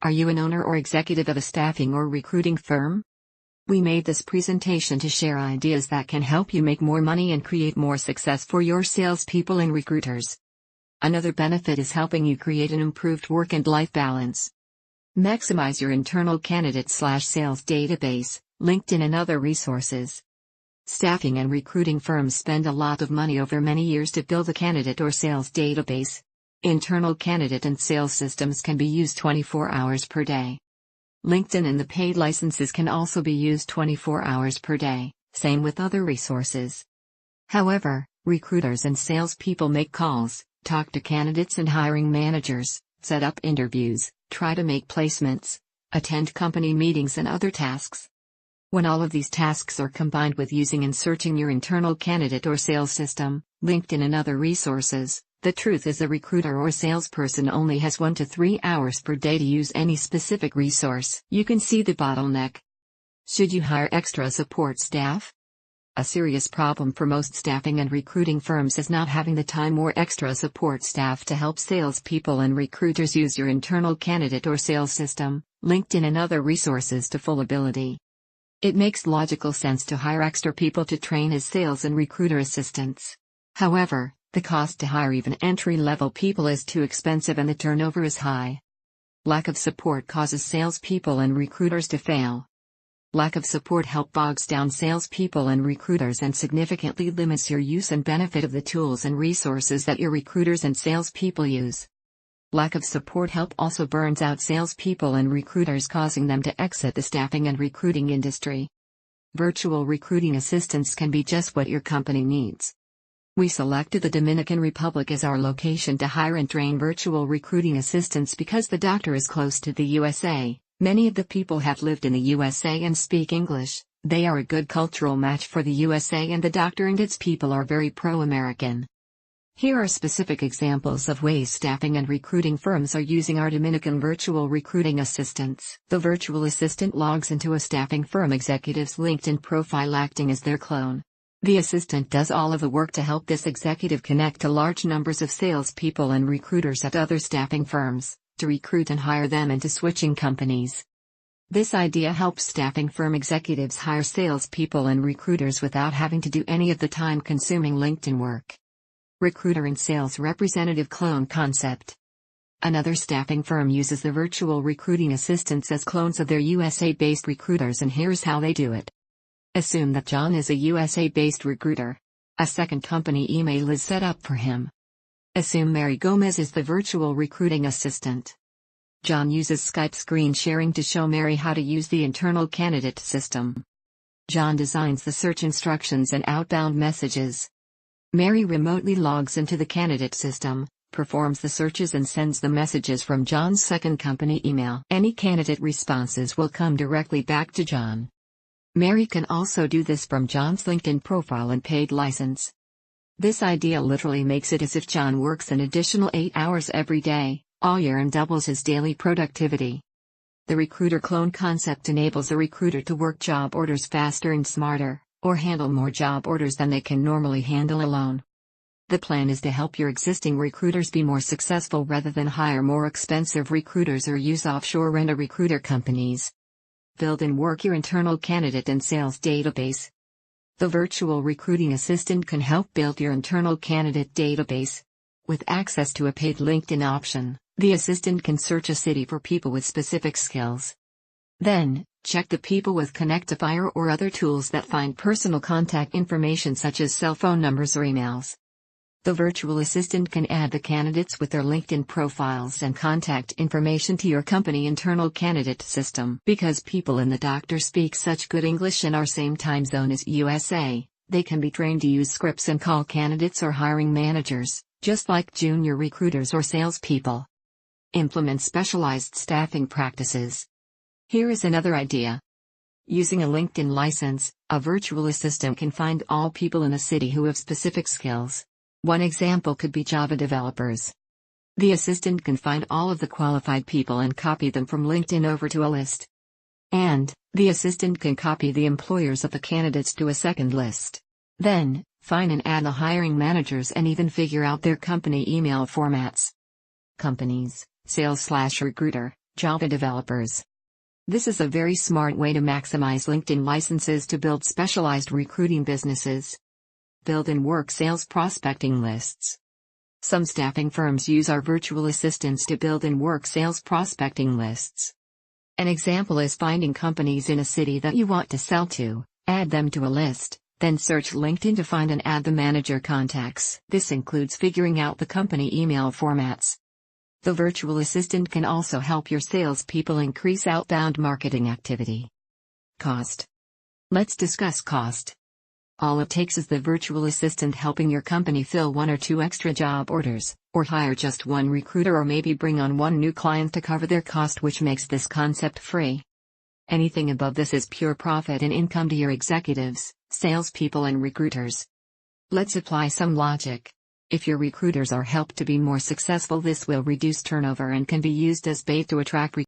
Are you an owner or executive of a staffing or recruiting firm? We made this presentation to share ideas that can help you make more money and create more success for your salespeople and recruiters. Another benefit is helping you create an improved work and life balance. Maximize your internal candidate/sales database, LinkedIn and other resources. Staffing and recruiting firms spend a lot of money over many years to build a candidate or sales database. Internal candidate and sales systems can be used 24 hours per day. LinkedIn and the paid licenses can also be used 24 hours per day, same with other resources. However, recruiters and salespeople make calls, talk to candidates and hiring managers, set up interviews, try to make placements, attend company meetings and other tasks. When all of these tasks are combined with using and searching your internal candidate or sales system, LinkedIn and other resources, the truth is a recruiter or salesperson only has 1 to 3 hours per day to use any specific resource. You can see the bottleneck. Should you hire extra support staff? A serious problem for most staffing and recruiting firms is not having the time or extra support staff to help salespeople and recruiters use your internal candidate or sales system, LinkedIn and other resources to full ability. It makes logical sense to hire extra people to train as sales and recruiter assistants. However, the cost to hire even entry-level people is too expensive and the turnover is high. Lack of support causes salespeople and recruiters to fail. Lack of support bogs down salespeople and recruiters and significantly limits your use and benefit of the tools and resources that your recruiters and salespeople use. Lack of support also burns out salespeople and recruiters, causing them to exit the staffing and recruiting industry. Virtual recruiting assistants can be just what your company needs. We selected the Dominican Republic as our location to hire and train virtual recruiting assistants because the doctor is close to the USA. Many of the people have lived in the USA and speak English. They are a good cultural match for the USA, and the doctor and its people are very pro-American. Here are specific examples of ways staffing and recruiting firms are using our Dominican virtual recruiting assistants. The virtual assistant logs into a staffing firm executive's LinkedIn profile acting as their clone. The assistant does all of the work to help this executive connect to large numbers of salespeople and recruiters at other staffing firms, to recruit and hire them into switching companies. This idea helps staffing firm executives hire salespeople and recruiters without having to do any of the time-consuming LinkedIn work. Recruiter and sales representative clone concept. Another staffing firm uses the virtual recruiting assistants as clones of their USA-based recruiters, and here's how they do it. Assume that John is a USA-based recruiter. A second company email is set up for him. Assume Mary Gomez is the virtual recruiting assistant. John uses Skype screen sharing to show Mary how to use the internal candidate system. John designs the search instructions and outbound messages. Mary remotely logs into the candidate system, performs the searches and sends the messages from John's second company email. Any candidate responses will come directly back to John. Mary can also do this from John's LinkedIn profile and paid license. This idea literally makes it as if John works an additional 8 hours every day, all year, and doubles his daily productivity. The recruiter clone concept enables a recruiter to work job orders faster and smarter, or handle more job orders than they can normally handle alone. The plan is to help your existing recruiters be more successful rather than hire more expensive recruiters or use offshore rent-a-recruiter companies. Build and work your internal candidate and sales database. The virtual recruiting assistant can help build your internal candidate database. With access to a paid LinkedIn option, the assistant can search a city for people with specific skills. Then, check the people with Connectify or other tools that find personal contact information such as cell phone numbers or emails. The virtual assistant can add the candidates with their LinkedIn profiles and contact information to your company internal candidate system. Because people in the doctor speak such good English in our same time zone as USA, they can be trained to use scripts and call candidates or hiring managers, just like junior recruiters or salespeople. Implement specialized staffing practices. Here is another idea. Using a LinkedIn license, a virtual assistant can find all people in a city who have specific skills. One example could be Java developers. The assistant can find all of the qualified people and copy them from LinkedIn over to a list. And, the assistant can copy the employers of the candidates to a second list. Then, find and add the hiring managers and even figure out their company email formats. Companies, sales/recruiter, Java developers. This is a very smart way to maximize LinkedIn licenses to build specialized recruiting businesses. Build-in work sales prospecting lists. Some staffing firms use our virtual assistants to build in work sales prospecting lists. An example is finding companies in a city that you want to sell to, add them to a list, then search LinkedIn to find and add the manager contacts. This includes figuring out the company email formats. The virtual assistant can also help your salespeople increase outbound marketing activity. Cost. Let's discuss cost. All it takes is the virtual assistant helping your company fill 1 or 2 extra job orders, or hire just 1 recruiter, or maybe bring on 1 new client to cover their cost, which makes this concept free. Anything above this is pure profit and income to your executives, salespeople and recruiters. Let's apply some logic. If your recruiters are helped to be more successful, this will reduce turnover and can be used as bait to attract